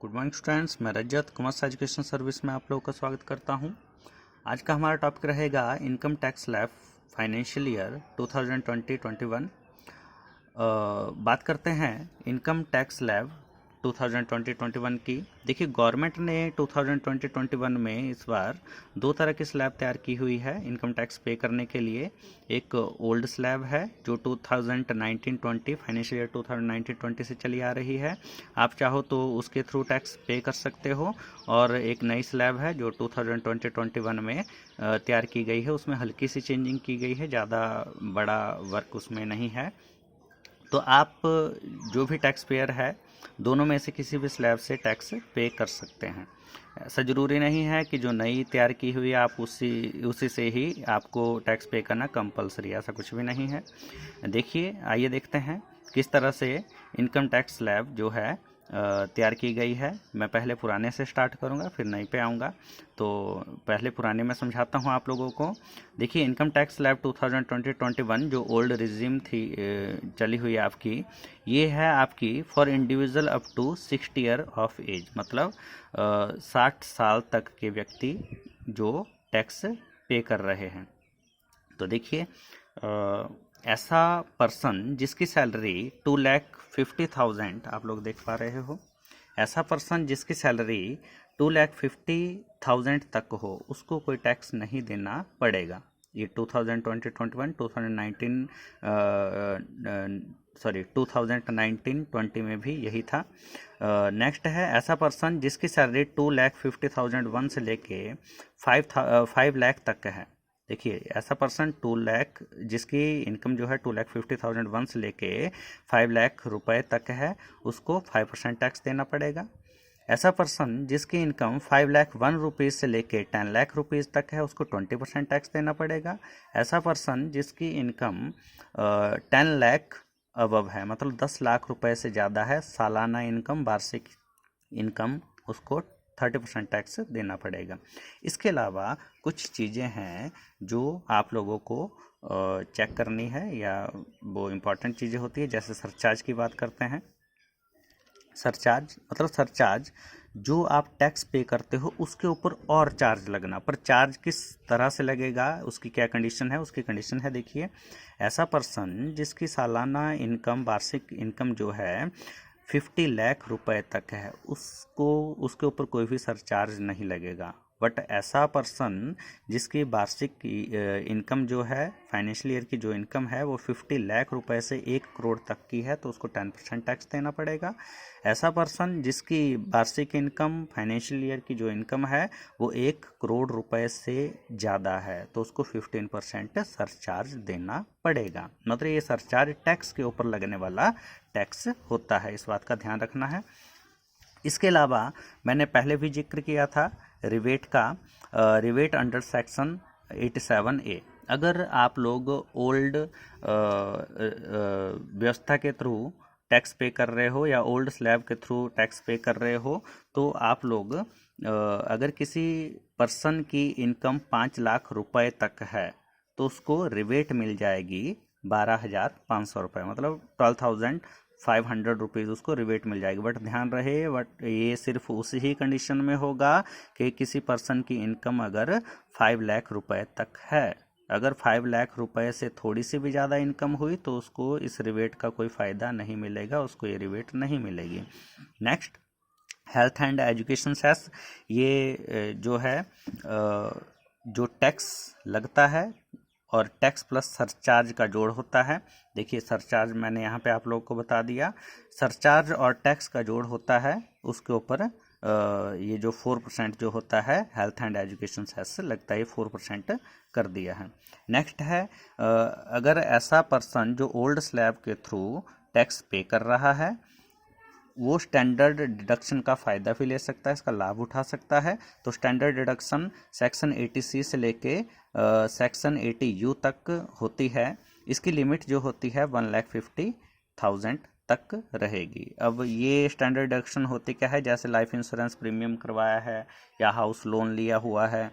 Good morning students, मैं रजत commerce education service में आप लोगों का स्वागत करता हूं। आज का हमारा टॉपिक रहेगा income tax slab financial year 2020-21। बात करते हैं इनकम टैक्स स्लैब 2020-21 की। देखिए, गवर्नमेंट ने 2020-21 में इस बार दो तरह की स्लैब तैयार की हुई है इनकम टैक्स पे करने के लिए। एक ओल्ड स्लैब है जो 2019-20 फाइनेंशियल ईयर 2019-20 से चली आ रही है, आप चाहो तो उसके थ्रू टैक्स पे कर सकते हो। और एक नई स्लैब है जो 2020-21 में तैयार की गई है, उसमें हल्की सी चेंजिंग की गई है, ज़्यादा बड़ा वर्क उसमें नहीं है। तो आप जो भी टैक्स पेयर है, दोनों में से किसी भी स्लैब से टैक्स पे कर सकते हैं। ऐसा ज़रूरी नहीं है कि जो नई तैयार की हुई है आप उसी से ही आपको टैक्स पे करना कंपलसरी, ऐसा कुछ भी नहीं है। देखिए, आइए देखते हैं किस तरह से इनकम टैक्स स्लैब जो है तैयार की गई है। मैं पहले पुराने से स्टार्ट करूंगा, फिर नई पे आऊँगा। तो पहले पुराने में समझाता हूं आप लोगों को। देखिए, इनकम टैक्स स्लैब 2020-21 जो ओल्ड रिजीम थी चली हुई आपकी, ये है आपकी for individual up to 60 year of age, मतलब 60 साल तक के व्यक्ति जो टैक्स पे कर रहे हैं। तो देखिए, ऐसा पर्सन जिसकी सैलरी 2,50,000 आप लोग देख पा रहे हो, ऐसा पर्सन जिसकी सैलरी 2,50,000 तक हो, उसको कोई टैक्स नहीं देना पड़ेगा। ये 2020-21 2019 2019-20 में भी यही था। नेक्स्ट है ऐसा पर्सन जिसकी सैलरी 2,50,001 से लेके 5 लाख तक है। देखिए, ऐसा पर्सन 2 लाख जिसकी इनकम जो है 2,50,001 से लेके 5 लाख रुपए तक है, उसको 5% टैक्स देना पड़ेगा। ऐसा पर्सन जिसकी इनकम 5,01,000 से लेके 10 लाख रुपीज़ तक है, उसको 20% टैक्स देना पड़ेगा। ऐसा पर्सन जिसकी इनकम 10 लाख अबव है, मतलब 10 लाख रुपए से ज़्यादा है सालाना इनकम, वार्षिक इनकम, उसको 30% टैक्स देना पड़ेगा। इसके अलावा कुछ चीज़ें हैं जो आप लोगों को चेक करनी है, या वो इम्पॉर्टेंट चीज़ें होती है। जैसे सरचार्ज की बात करते हैं। सरचार्ज मतलब सरचार्ज जो आप टैक्स पे करते हो उसके ऊपर और चार्ज लगना, पर चार्ज किस तरह से लगेगा, उसकी क्या कंडीशन है, उसकी कंडीशन है। देखिए, ऐसा पर्सन जिसकी सालाना इनकम, वार्षिक इनकम जो है 50 लाख रुपए तक है, उसको उसके ऊपर कोई भी सरचार्ज नहीं लगेगा। बट ऐसा पर्सन जिसकी वार्षिक इनकम जो है, फाइनेंशियल ईयर की जो इनकम है वो 50 लाख रुपए से 1 करोड़ तक की है, तो उसको 10% टैक्स देना पड़ेगा। ऐसा पर्सन जिसकी वार्षिक इनकम, फाइनेंशियल ईयर की जो इनकम है वो 1 करोड़ रुपए से ज़्यादा है, तो उसको 15% सरचार्ज देना पड़ेगा। मतलब ये सरचार्ज टैक्स के ऊपर लगने वाला टैक्स होता है, इस बात का ध्यान रखना है। इसके अलावा मैंने पहले भी जिक्र किया था रिवेट का। रिवेट अंडर सेक्शन 87A, अगर आप लोग ओल्ड व्यवस्था के थ्रू टैक्स पे कर रहे हो या ओल्ड स्लैब के थ्रू टैक्स पे कर रहे हो, तो आप लोग अगर किसी पर्सन की इनकम 5 लाख रुपए तक है तो उसको रिवेट मिल जाएगी 12,500 रुपये, मतलब 12,500 रुपीज़ उसको रिवेट मिल जाएगी। बट ध्यान रहे, बट ये सिर्फ उसी ही कंडीशन में होगा कि किसी पर्सन की इनकम अगर 5 लाख रुपए तक है। अगर 5 लाख रुपए से थोड़ी सी भी ज़्यादा इनकम हुई तो उसको इस रिवेट का कोई फ़ायदा नहीं मिलेगा, उसको ये रिवेट नहीं मिलेगी। Next, health and education cess. ये जो है जो टैक्स लगता है और टैक्स प्लस सरचार्ज का जोड़ होता है। देखिए, सरचार्ज मैंने यहाँ पे आप लोगों को बता दिया। सरचार्ज और टैक्स का जोड़ होता है, उसके ऊपर ये जो 4% जो होता है हेल्थ एंड एजुकेशन सेस से लगता है, ये 4% कर दिया है। नेक्स्ट है अगर ऐसा पर्सन जो ओल्ड स्लैब के थ्रू टैक्स पे कर रहा है, वो स्टैंडर्ड डिडक्शन का फ़ायदा भी ले सकता है, इसका लाभ उठा सकता है। तो स्टैंडर्ड डिडक्शन सेक्शन 80C से लेके सेक्शन 80U तक होती है। इसकी लिमिट जो होती है 1,50,000 तक रहेगी। अब ये स्टैंडर्ड डिडक्शन होती क्या है, जैसे लाइफ इंश्योरेंस प्रीमियम करवाया है या हाउस लोन लिया हुआ है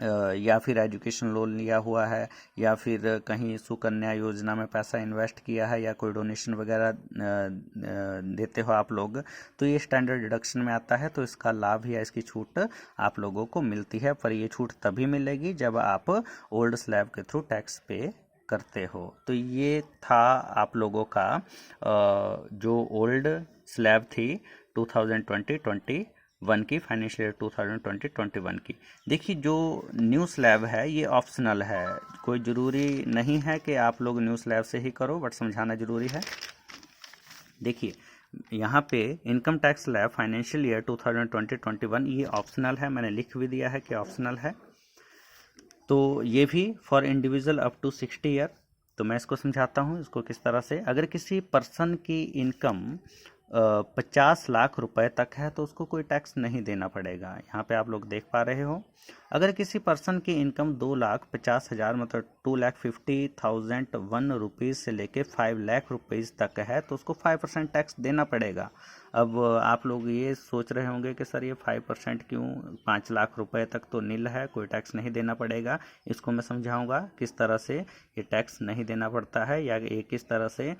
या फिर एजुकेशन लोन लिया हुआ है, या फिर कहीं सुकन्या योजना में पैसा इन्वेस्ट किया है, या कोई डोनेशन वगैरह देते हो आप लोग, तो ये स्टैंडर्ड डिडक्शन में आता है। तो इसका लाभ या इसकी छूट आप लोगों को मिलती है, पर ये छूट तभी मिलेगी जब आप ओल्ड स्लैब के थ्रू टैक्स पे करते हो। तो ये था आप लोगों का जो ओल्ड स्लैब थी 2020-21 की, फाइनेंशियल ईयर 2020-21 की। देखिए जो न्यू स्लैब है ये ऑप्शनल है, कोई ज़रूरी नहीं है कि आप लोग न्यू स्लैब से ही करो, बट समझाना ज़रूरी है। देखिए यहाँ पे income tax slab financial year 2020-21 ये ऑप्शनल है, मैंने लिख भी दिया है कि ऑप्शनल है। तो ये भी for individual up to 60 year. तो मैं इसको समझाता हूँ इसको किस तरह से। अगर किसी पर्सन की इनकम 50 लाख रुपए तक है तो उसको कोई टैक्स नहीं देना पड़ेगा। यहाँ पे आप लोग देख पा रहे हो। अगर किसी पर्सन की इनकम 2,50,000 मतलब 2,50,001 रुपीज़ से लेके 5 लाख रुपीज़ तक है तो उसको 5% टैक्स देना पड़ेगा। अब आप लोग ये सोच रहे होंगे कि सर ये 5% क्यों, 5 लाख रुपए तक तो नील है, कोई टैक्स नहीं देना पड़ेगा। इसको मैं समझाऊंगा किस तरह से ये टैक्स नहीं देना पड़ता है, या ये किस तरह से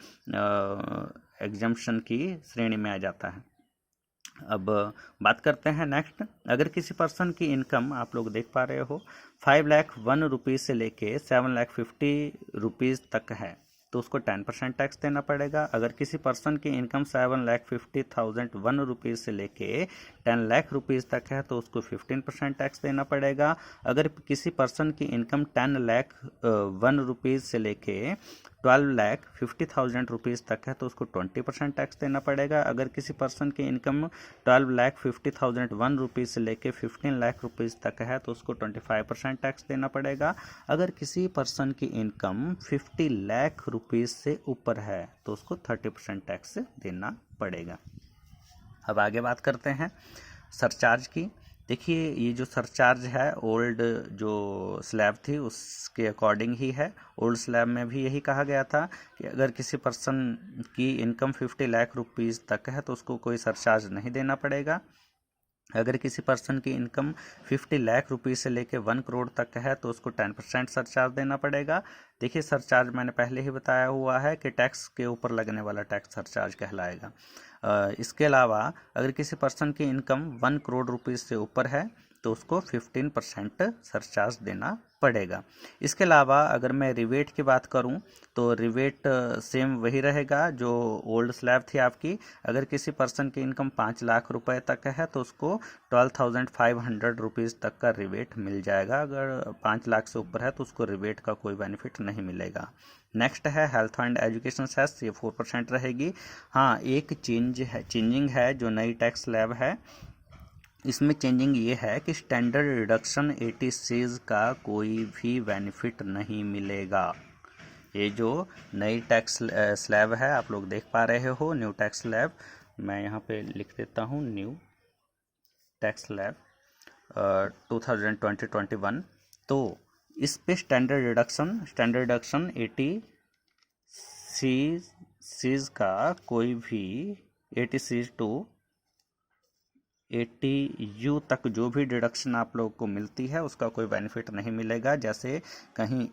एग्जम्पशन की श्रेणी में आ जाता है। अब बात करते हैं नेक्स्ट। अगर किसी पर्सन की इनकम आप लोग देख पा रहे हो 5,01 रुपीज़ से लेके 7,50,000 रुपीज़ तक है तो उसको 10% टैक्स देना पड़ेगा। अगर किसी पर्सन की इनकम 7,50,001 रुपीज़ से लेके 10 लाख रुपीज़ तक है तो उसको 15% टैक्स देना पड़ेगा। अगर किसी पर्सन की इनकम 10,01 रुपीज़ से लेके 12,50,000 रुपीज़ तक है तो उसको 20% टैक्स देना पड़ेगा। अगर किसी पर्सन की इनकम 12,50,001 रुपीज़ से लेके 15 लाख रुपीज़ तक है तो उसको 25% टैक्स देना पड़ेगा। अगर किसी पर्सन की इनकम 50 लाख रुपीज़ से ऊपर है तो उसको 30% टैक्स देना पड़ेगा। अब आगे बात करते हैं सरचार्ज की। देखिए ये जो सरचार्ज है ओल्ड जो स्लैब थी उसके अकॉर्डिंग ही है। ओल्ड स्लैब में भी यही कहा गया था कि अगर किसी पर्सन की इनकम 50 लाख रुपीज़ तक है तो उसको कोई सरचार्ज नहीं देना पड़ेगा। अगर किसी पर्सन की इनकम 50 लाख रुपीज़ से लेके 1 करोड़ तक है तो उसको 10% सरचार्ज देना पड़ेगा। देखिए सरचार्ज मैंने पहले ही बताया हुआ है कि टैक्स के ऊपर लगने वाला टैक्स सरचार्ज कहलाएगा। इसके अलावा अगर किसी पर्सन की इनकम 1 करोड़ रुपीज़ से ऊपर है तो उसको 15% सरचार्ज देना पड़ेगा। इसके अलावा अगर मैं रिवेट की बात करूं तो रिवेट सेम वही रहेगा जो ओल्ड स्लैब थी आपकी। अगर किसी पर्सन की इनकम 5 लाख रुपए तक है तो उसको 12,500 रुपीज़ तक का रिवेट मिल जाएगा। अगर 5 लाख से ऊपर है तो उसको रिवेट का कोई बेनिफिट नहीं मिलेगा। नेक्स्ट है हेल्थ एंड एजुकेशन सेस, ये 4% रहेगी। हाँ एक चेंजिंग है जो नई टैक्स स्लैब है इसमें चेंजिंग ये है कि स्टैंडर्ड रिडक्शन 80 का कोई भी बेनिफिट नहीं मिलेगा। ये जो नई टैक्स स्लैब है आप लोग देख पा रहे हो न्यू टैक्स स्लैब, मैं यहाँ पे लिख देता हूँ न्यू टैक्स स्लैब 2020-21। तो इस पे स्टैंडर्ड रिडक्शन 80 का कोई भी 80 टू 80U तक जो भी डिडक्शन आप लोगों को मिलती है उसका कोई बेनिफिट नहीं मिलेगा। जैसे कहीं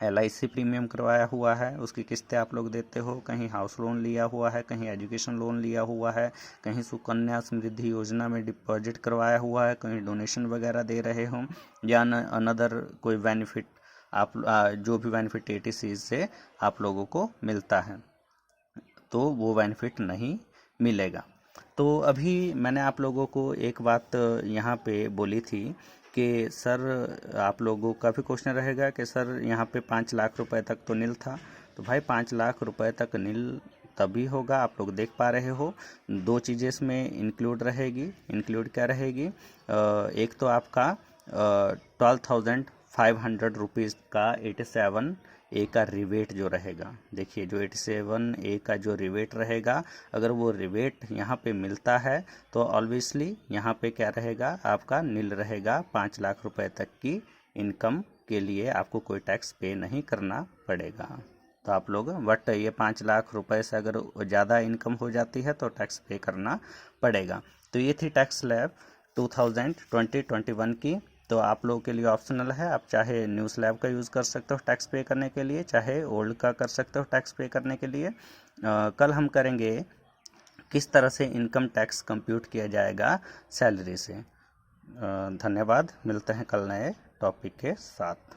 LIC प्रीमियम करवाया हुआ है उसकी किस्तें आप लोग देते हो, कहीं हाउस लोन लिया हुआ है, कहीं एजुकेशन लोन लिया हुआ है, कहीं सुकन्या समृद्धि योजना में डिपॉजिट करवाया हुआ है, कहीं डोनेशन वगैरह दे रहे हो, या अनदर कोई बेनिफिट आप जो भी बेनिफिट 80 से आप लोगों को मिलता है तो वो बेनिफिट नहीं मिलेगा। तो अभी मैंने आप लोगों को एक बात यहाँ पे बोली थी कि सर आप लोगों का भी क्वेश्चन रहेगा कि सर यहाँ पे 5 लाख रुपए तक तो नील था। तो भाई 5 लाख रुपए तक नील तभी होगा, आप लोग देख पा रहे हो 2 चीज़ें इसमें इंक्लूड क्या रहेगी। एक तो आपका 12,500 रुपीज़ का 87A का रिवेट जो रहेगा। देखिए जो 87A का जो रिवेट रहेगा अगर वो रिवेट यहाँ पे मिलता है तो ऑब्वियसली यहाँ पे क्या रहेगा आपका नील रहेगा। 5 लाख रुपए तक की इनकम के लिए आपको कोई टैक्स पे नहीं करना पड़ेगा। तो आप लोग बट ये 5 लाख रुपए से अगर ज़्यादा इनकम हो जाती है तो टैक्स पे करना पड़ेगा। तो ये थी टैक्स स्लैब 2020-21 की। तो आप लोगों के लिए ऑप्शनल है, आप चाहे न्यू स्लैब का यूज़ कर सकते हो टैक्स पे करने के लिए, चाहे ओल्ड का कर सकते हो टैक्स पे करने के लिए। कल हम करेंगे किस तरह से इनकम टैक्स कंप्यूट किया जाएगा सैलरी से। धन्यवाद, मिलते हैं कल नए टॉपिक के साथ।